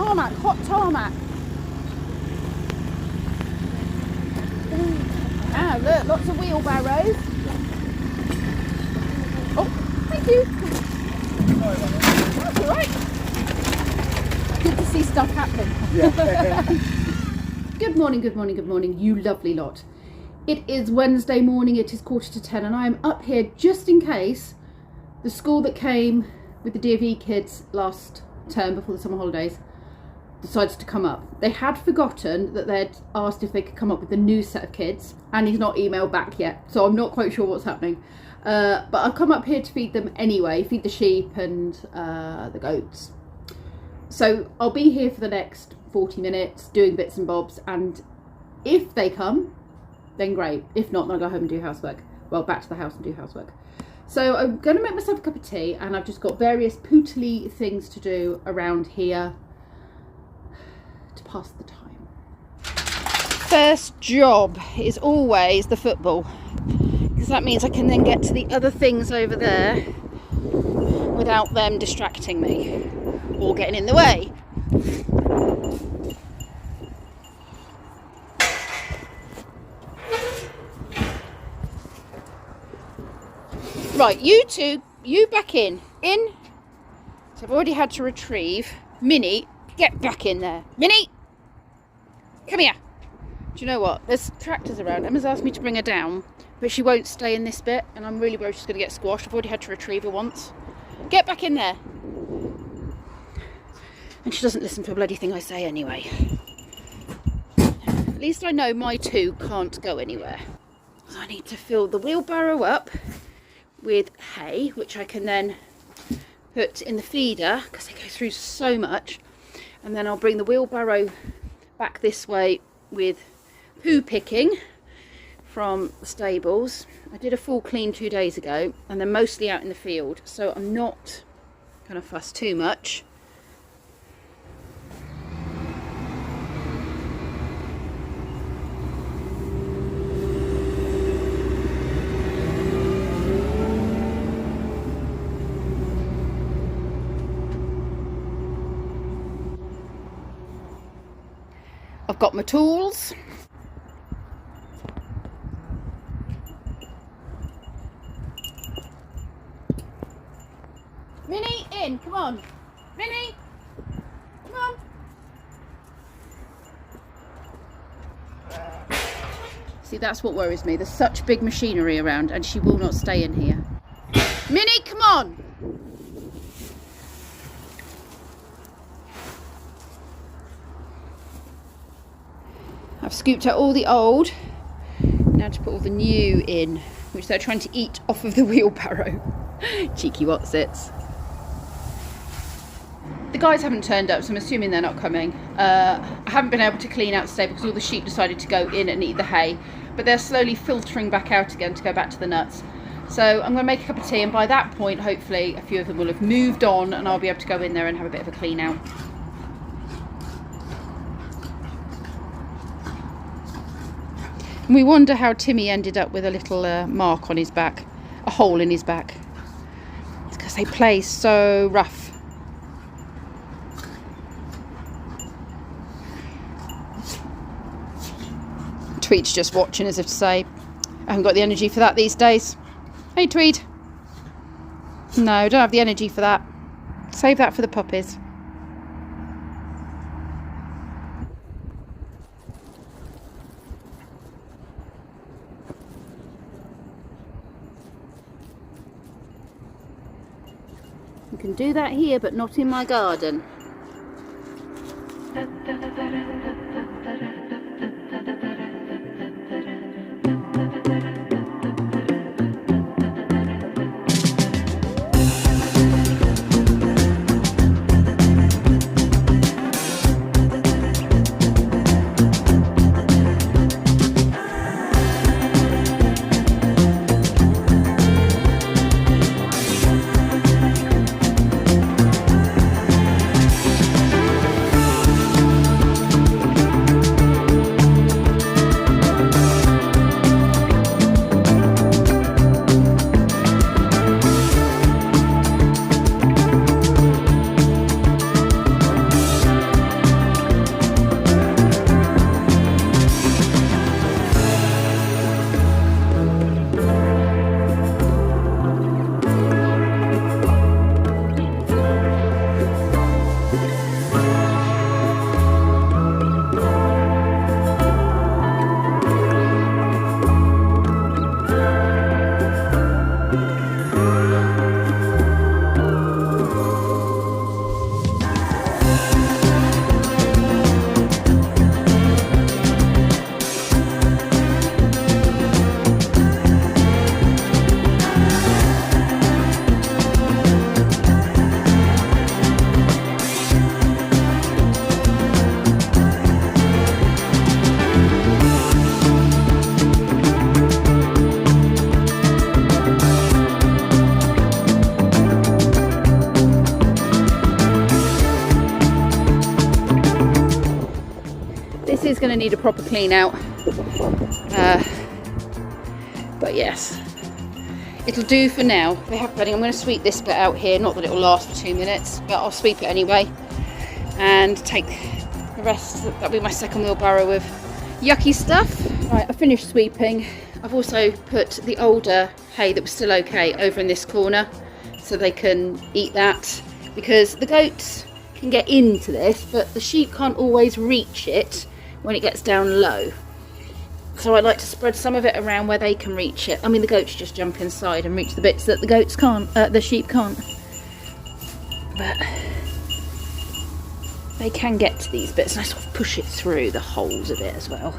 tarmac, hot tarmac. Ah, look, lots of wheelbarrows. Oh, thank you. That's all right. Good to see stuff happening. Yeah. Good morning, good morning, good morning, you lovely lot. It is Wednesday morning, it is 10:15, and I am up here just in case the school that came with the DFE kids last term before the summer holidays decides to come up. They had forgotten that they'd asked if they could come up with a new set of kids, and he's not emailed back yet, so I'm not quite sure what's happening. But I've come up here to feed them anyway, feed the sheep and the goats. So I'll be here for the next 40 minutes doing bits and bobs, and if they come, then great. If not, then I'll go home and do housework. Well, back to the house and do housework. So I'm going to make myself a cup of tea, and I've just got various pootly things to do around here to pass the time. First job is always the football, because that means I can then get to the other things over there without them distracting me or getting in the way. Right, you two, you back in. In. So I've already had to retrieve. Minnie, get back in there. Minnie, come here. Do you know what? There's tractors around. Emma's asked me to bring her down, but she won't stay in this bit, and I'm really worried she's going to get squashed. I've already had to retrieve her once. Get back in there. And she doesn't listen to a bloody thing I say anyway. At least I know my two can't go anywhere. So I need to fill the wheelbarrow up with hay, which I can then put in the feeder because they go through so much, and then I'll bring the wheelbarrow back this way with poo picking from the stables. I did a full clean 2 days ago, and they're mostly out in the field, so I'm not going to fuss too much. I've got my tools. Minnie, in, come on. Minnie, come on. See, that's what worries me. There's such big machinery around, and she will not stay in here. Minnie, come on. I've scooped out all the old, now to put all the new in, which they're trying to eat off of the wheelbarrow. Cheeky wotsits. The guys haven't turned up, so I'm assuming they're not coming. I haven't been able to clean out the stable because all the sheep decided to go in and eat the hay, but they're slowly filtering back out again to go back to the nuts. So I'm going to make a cup of tea, and by that point, hopefully, a few of them will have moved on, and I'll be able to go in there and have a bit of a clean out. We wonder how Timmy ended up with a little mark on his back, a hole in his back. It's because they play so rough. Tweed's just watching as if to say, I haven't got the energy for that these days. Hey Tweed. No, don't have the energy for that. Save that for the puppies. You can do that here, but not in my garden. is going to need a proper clean out. But yes, it'll do for now. I'm going to sweep this bit out here. Not that it will last for 2 minutes, but I'll sweep it anyway. And take the rest. That'll be my second wheelbarrow with yucky stuff. Right, I finished sweeping. I've also put the older hay that was still okay over in this corner so they can eat that, because the goats can get into this but the sheep can't always reach it when it gets down low. So I like to spread some of it around where they can reach it. I mean, the goats just jump inside and reach the bits that the goats can't, the sheep can't. But they can get to these bits, and I sort of push it through the holes a bit as well.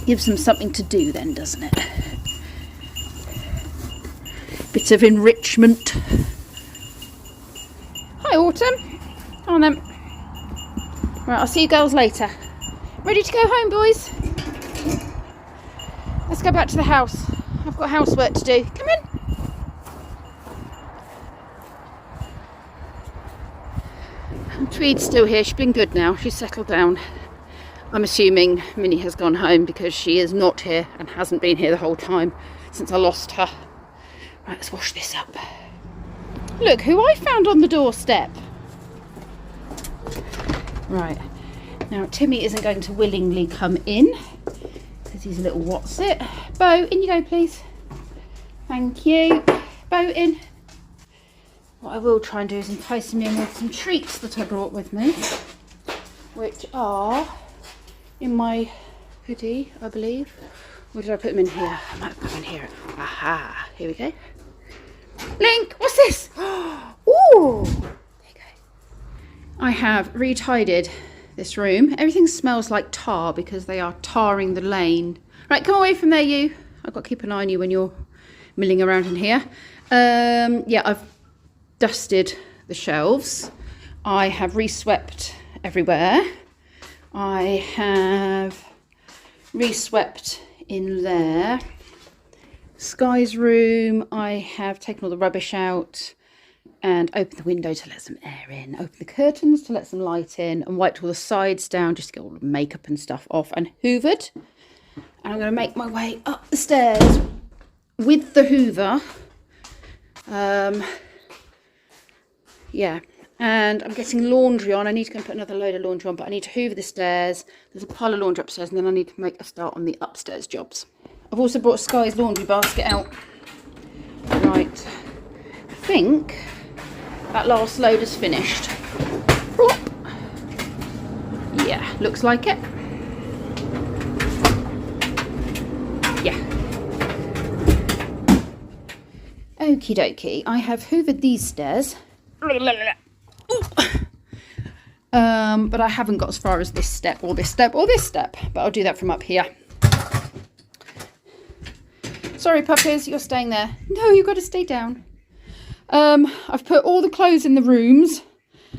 Gives them something to do then, doesn't it? Bit of enrichment. Hi, Autumn. Come on then. Right, I'll see you girls later. Ready to go home, boys? Let's go back to the house. I've got housework to do. Come in. Tweed's still here. She's been good now. She's settled down. I'm assuming Minnie has gone home because she is not here and hasn't been here the whole time since I lost her. Right, let's wash this up. Look who I found on the doorstep. Right, now Timmy isn't going to willingly come in because he's a little what's it. Bo, in you go please. Thank you. Bo, in. What I will try and do is entice him in with some treats that I brought with me, which are in my hoodie, I believe. Or did I put them in here? I might put them in here. Aha, here we go. Link, what's this? Ooh, there you go. I have retidied this room. Everything smells like tar because they are tarring the lane. Right, come away from there, you. I've got to keep an eye on you when you're milling around in here. Yeah, I've dusted the shelves. I have reswept everywhere. I have reswept in there. Sky's room, I have taken all the rubbish out and opened the window to let some air in, opened the curtains to let some light in, and wiped all the sides down just to get all the makeup and stuff off, and hoovered. And I'm going to make my way up the stairs with the hoover. Yeah, and I'm getting laundry on. I need to go and put another load of laundry on, but I need to hoover the stairs. There's a pile of laundry upstairs, and then I need to make a start on the upstairs jobs. I've also brought Sky's laundry basket out. Right, I think that last load is finished. Plop. Yeah, looks like it. Yeah. Okie dokie, I have hoovered these stairs. But I haven't got as far as this step or this step or this step, but I'll do that from up here. Sorry puppies, you're staying there. No, you've got to stay down. I've put all the clothes in the rooms,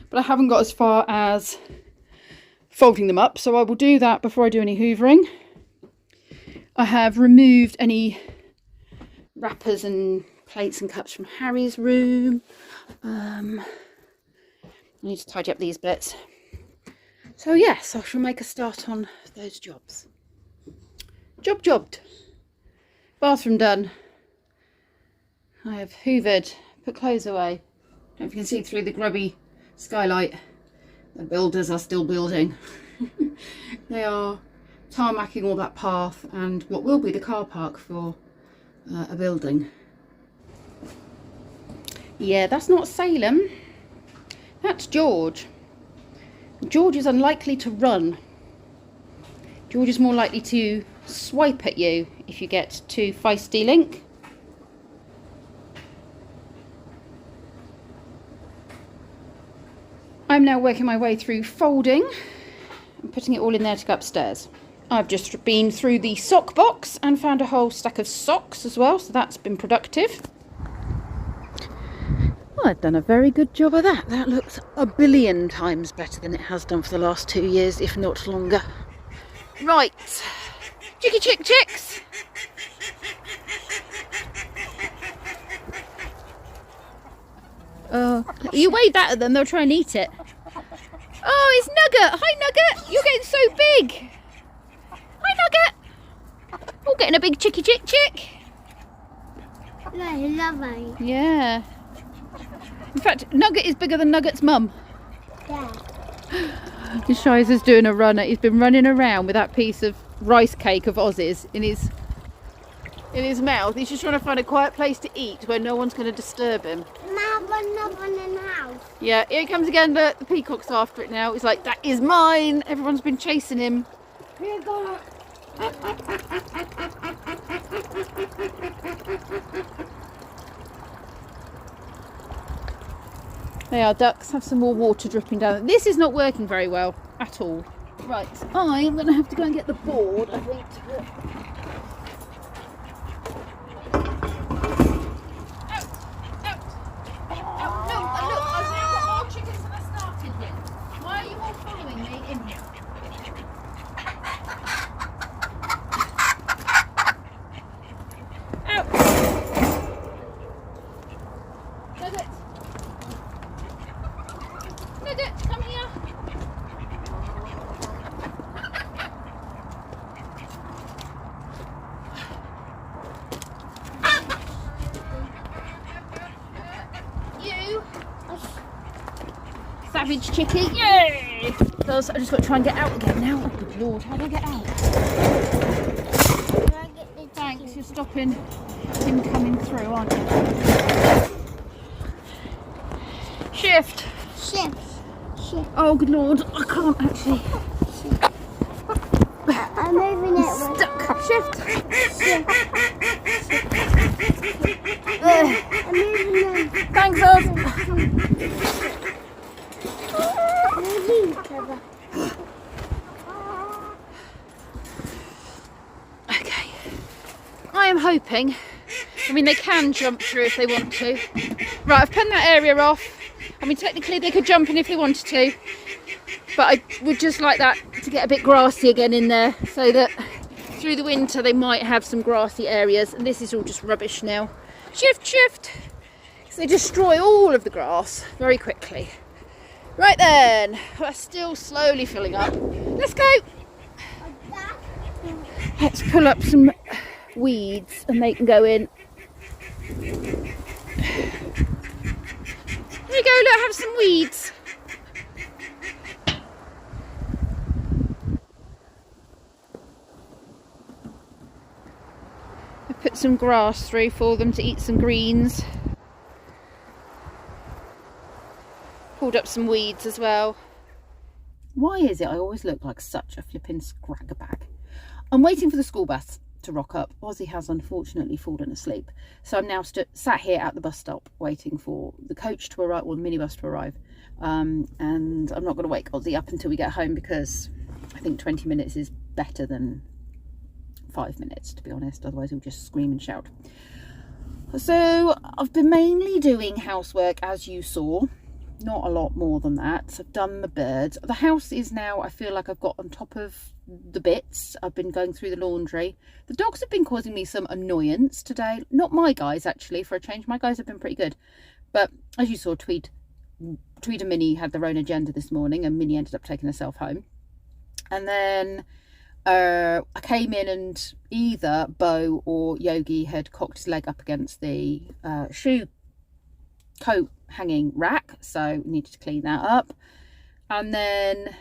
but I haven't got as far as folding them up, so I will do that before I do any hoovering. I have removed any wrappers and plates and cups from Harry's room. I need to tidy up these bits. So yes, I shall make a start on those jobs. Jobbed. Bathroom done. I have hoovered, put clothes away. I don't know if you can see through the grubby skylight. The builders are still building. They are tarmacking all that path and what will be the car park for a building. Yeah, that's not Salem. That's George. George is unlikely to run. George is more likely to swipe at you if you get too feisty, Link. I'm now working my way through folding and putting it all in there to go upstairs. I've just been through the sock box and found a whole stack of socks as well, so that's been productive. Well, I've done a very good job of that. That looks a billion times better than it has done for the last 2 years, if not longer. Right, chicky chicks. You wave that at them, they'll try and eat it. Oh, it's Nugget. Hi, Nugget. You're getting so big. Hi, Nugget. Oh, getting a big chicky chick. No, lovely. Yeah. In fact, Nugget is bigger than Nugget's mum. Yeah. Shizer's doing a runner. He's been running around with that piece of rice cake of Oz's in his mouth. He's just trying to find a quiet place to eat where no one's going to disturb him. Another one in the house. Yeah, here he comes again. The peacock's after it now. He's like, that is mine. Everyone's been chasing him. Here go. They are ducks. Have some more water dripping down. This is not working very well at all. Right, I'm going to have to go and get the board, I think. Savage chickie, yay! So I just got to try and get out again now. Oh, good lord, how do I get out? Thanks, you're stopping him coming through, aren't you? Shift. Oh, good lord, I can't actually. I'm moving it. Stuck. Shift. I'm moving it. Thanks, Oz. Okay, I am hoping, I mean they can jump through if they want to. Right, I've penned that area off. I mean technically they could jump in if they wanted to, but I would just like that to get a bit grassy again in there so that through the winter they might have some grassy areas, and this is all just rubbish now. Shift! So they destroy all of the grass very quickly. Right then, we're still slowly filling up. Let's go! Let's pull up some weeds and they can go in. There you go, look, have some weeds. I put some grass through for them to eat some greens. Pulled up some weeds as well. Why is it I always look like such a flipping scragabag? I'm waiting for the school bus to rock up. Ozzy has unfortunately fallen asleep. So I'm now sat here at the bus stop waiting for the coach to arrive, or the minibus to arrive. And I'm not going to wake Ozzy up until we get home because I think 20 minutes is better than 5 minutes, to be honest. Otherwise he'll just scream and shout. So I've been mainly doing housework, as you saw. Not a lot more than that. I've done the birds. The house is now, I feel like I've got on top of the bits. I've been going through the laundry. The dogs have been causing me some annoyance today. Not my guys, actually, for a change. My guys have been pretty good. But as you saw, Tweed and Minnie had their own agenda this morning, and Minnie ended up taking herself home. And then I came in and either Bo or Yogi had cocked his leg up against the shoe coat hanging rack, so we needed to clean that up. And then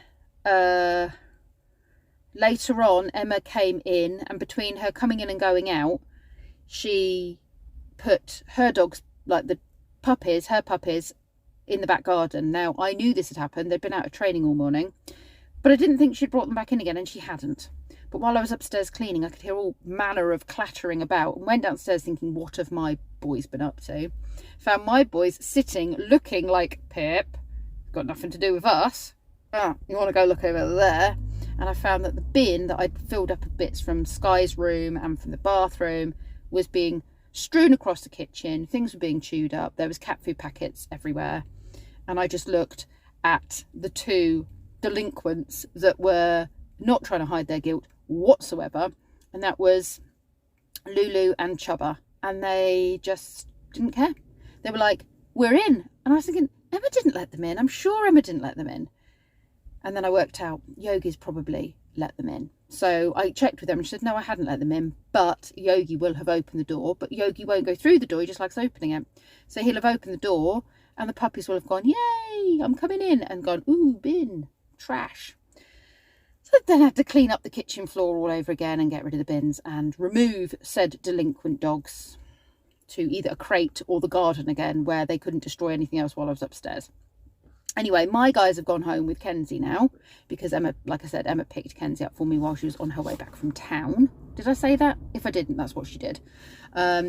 later on Emma came in, and between her coming in and going out, she put her dogs, like the puppies, her puppies, in the back garden. Now I knew this had happened. They'd been out of training all morning, but I didn't think she'd brought them back in again, and she hadn't. But while I was upstairs cleaning, I could hear all manner of clattering about, and went downstairs thinking, what have my boys been up to? Found my boys sitting, looking like, Pip, got nothing to do with us. You want to go look over there? And I found that the bin that I'd filled up of bits from Sky's room and from the bathroom was being strewn across the kitchen. Things were being chewed up. There was cat food packets everywhere. And I just looked at the two delinquents that were not trying to hide their guilt whatsoever, and that was Lulu and Chubba, and they just didn't care. They were like, we're in. And I was thinking, Emma didn't let them in. I'm sure Emma didn't let them in. And then I worked out Yogi's probably let them in. So I checked with them and she said, no, I hadn't let them in, but Yogi will have opened the door, but Yogi won't go through the door. He just likes opening it. So he'll have opened the door and the puppies will have gone, yay, I'm coming in, and gone, ooh, bin, trash. So then I had to clean up the kitchen floor all over again and get rid of the bins and remove said delinquent dogs to either a crate or the garden again, where they couldn't destroy anything else while I was upstairs. Anyway, my guys have gone home with Kenzie now because Emma, like I said, Emma picked Kenzie up for me while she was on her way back from town. Did I say that? If I didn't, that's what she did.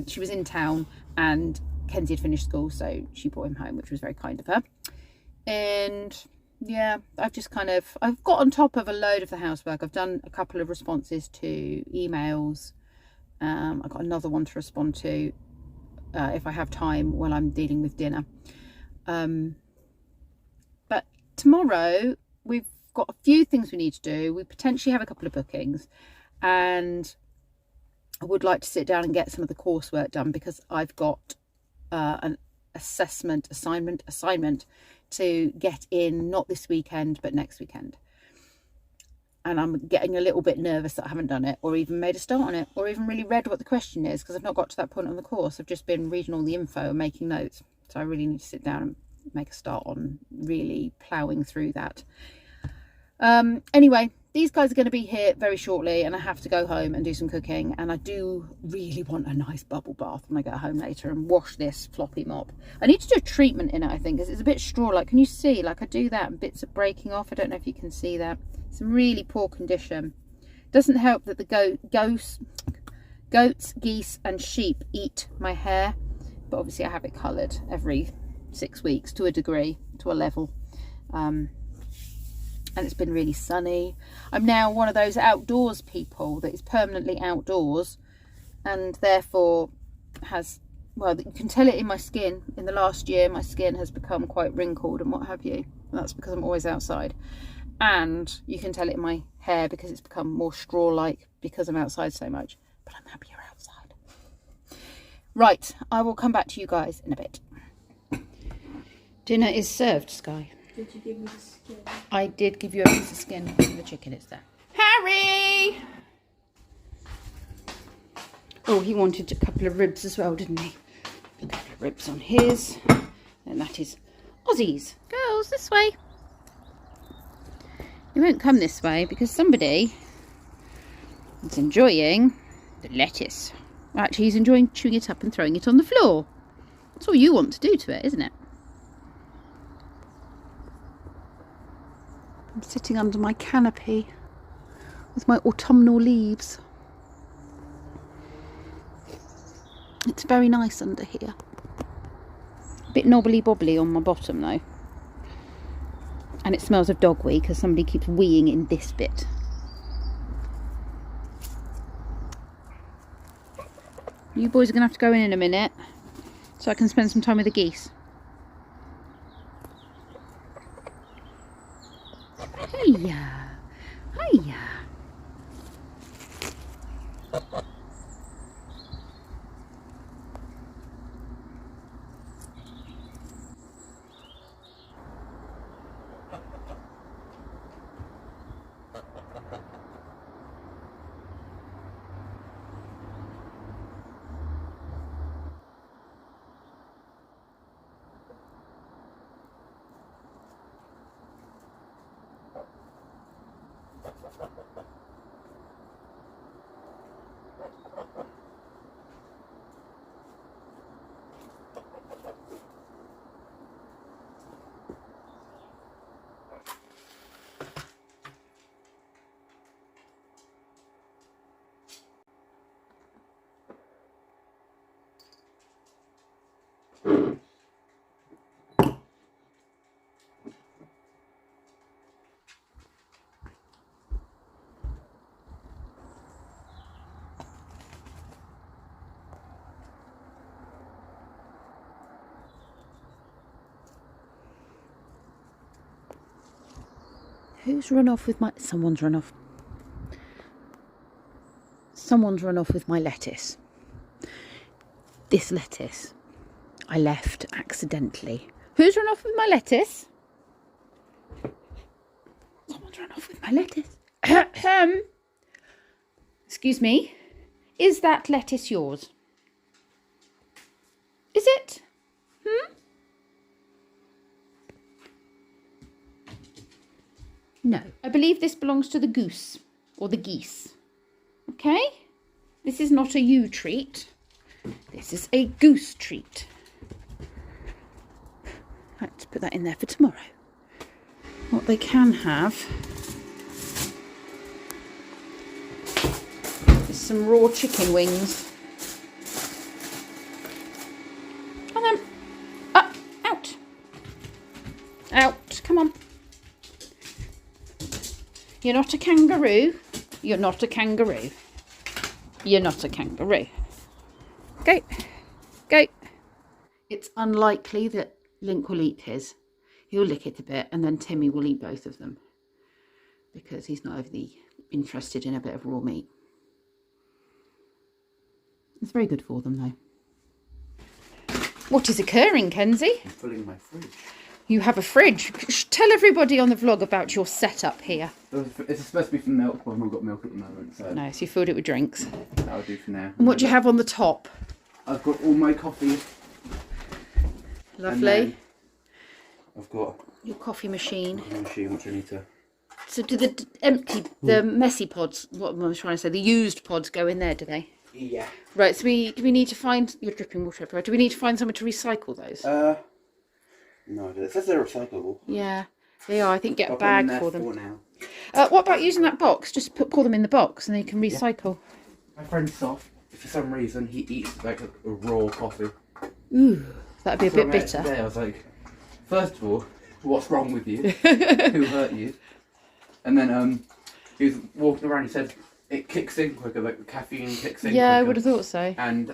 She was in town and Kenzie had finished school, so she brought him home, which was very kind of her. And yeah, I've got on top of a load of the housework. I've done a couple of responses to emails. I've got another one to respond to if I have time while I'm dealing with dinner. But tomorrow we've got a few things we need to do. We potentially have a couple of bookings, and I would like to sit down and get some of the coursework done because I've got an assignment to get in, not this weekend but next weekend, and I'm getting a little bit nervous that I haven't done it or even made a start on it or even really read what the question is, because I've not got to that point on the course. I've just been reading all the info and making notes, so I really need to sit down and make a start on really ploughing through that. Anyway, these guys are going to be here very shortly and I have to go home and do some cooking, and I do really want a nice bubble bath when I get home later and wash this floppy mop. I need to do a treatment in it, I think, because it's a bit straw like. Can you see, like, I do that and bits are breaking off. I don't know if you can see that. It's in really poor condition. Doesn't help that the goats, geese and sheep eat my hair, but obviously I have it coloured every 6 weeks to a degree, to a level. And it's been really sunny. I'm now one of those outdoors people that is permanently outdoors and therefore has, well, you can tell it in my skin. In the last year my skin has become quite wrinkled and what have you, and that's because I'm always outside. And you can tell it in my hair because it's become more straw-like because I'm outside so much, but I'm happier outside. Right, I will come back to you guys in a bit. Dinner is served, Sky. Did you give me the skin? I did give you a piece of skin from the chicken. It's there. Harry! Oh, he wanted a couple of ribs as well, didn't he? A couple of ribs on his. And that is Aussie's. Girls, this way. He won't come this way because somebody is enjoying the lettuce. Actually, he's enjoying chewing it up and throwing it on the floor. That's all you want to do to it, isn't it? I'm sitting under my canopy with my autumnal leaves. It's very nice under here. A bit knobbly bobbly on my bottom though. And it smells of dog wee because somebody keeps weeing in this bit. You boys are going to have to go in a minute so I can spend some time with the geese. Hiya, hiya. Who's run off with my... Someone's run off. Someone's run off with my lettuce. This lettuce I left accidentally. Who's run off with my lettuce? run off with my lettuce. Excuse me. Is that lettuce yours? Is it? No. I believe this belongs to the goose or the geese. Okay? This is not a you treat. This is a goose treat. Let's put that in there for tomorrow. What they can have is some raw chicken wings. And then up, out. Out, come on. You're not a kangaroo. You're not a kangaroo. You're not a kangaroo. Go. Go. It's unlikely that Link will eat his. He'll lick it a bit and then Timmy will eat both of them because he's not overly interested in a bit of raw meat. It's very good for them though. What is occurring, Kenzie? I'm filling my fridge. You have a fridge. Tell everybody on the vlog about your setup here. It's supposed to be for milk, but I've not got milk at the moment, so No, so you filled it with drinks. that'll do for now. And what do you have on the top? I've got all my coffee. Lovely. I've got Your coffee machine. a machine which I need to... So do the messy pods, what am I trying to say, the used pods go in there, do they? Yeah. Right, so do we need to find, you're dripping water everywhere, do we need to find somewhere to recycle those? No, it says they're recyclable. Yeah, they are. I think get a I'll put them in bag there for them. now. What about using that box? Just pour them in the box and then you can recycle. My friend's soft. For some reason, he eats like a raw coffee. Ooh, that'd be a So bit I met bitter. Today, I was like, first of all, what's wrong with you? Who hurt you? And then he was walking around. He said it kicks in quicker, like the caffeine kicks in. Yeah, I quicker. would have thought so. And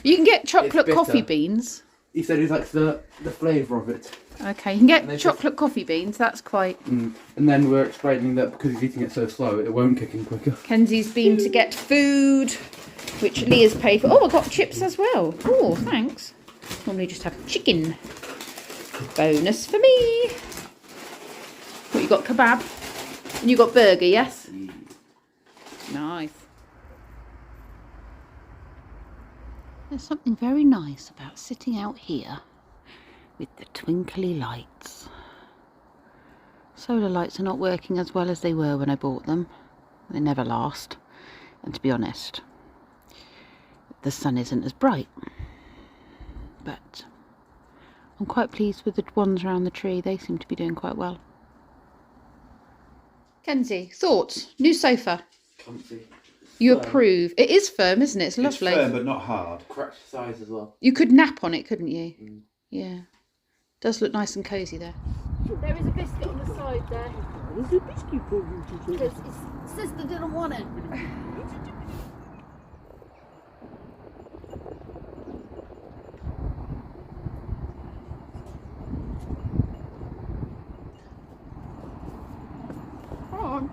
You can get chocolate bitter. coffee beans. he said he likes the flavour of it. Okay, you can And they get chocolate coffee beans. That's quite... And then we're explaining that because he's eating it so slow, it won't kick in quicker. Kenzie's been to get food, which Leah's paid for. Oh, I got chips as well. Oh, thanks. Normally just have chicken. Bonus for me. What, you got kebab? And you got burger, yes? Nice. There's something very nice about sitting out here with the twinkly lights. Solar lights are not working as well as they were when I bought them. They never last. And to be honest, the sun isn't as bright. But I'm quite pleased with the ones around the tree. They seem to be doing quite well. Kenzie, thoughts? New sofa. Comfy. You approve. It is firm, isn't it? It's lovely. It's firm but not hard. Correct size as well. You could nap on it, couldn't you? Yeah. Does look nice and cosy there. There is a biscuit on the side there. There's a biscuit for you to Because his sister didn't want it. Come on.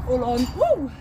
Hold on. Woo!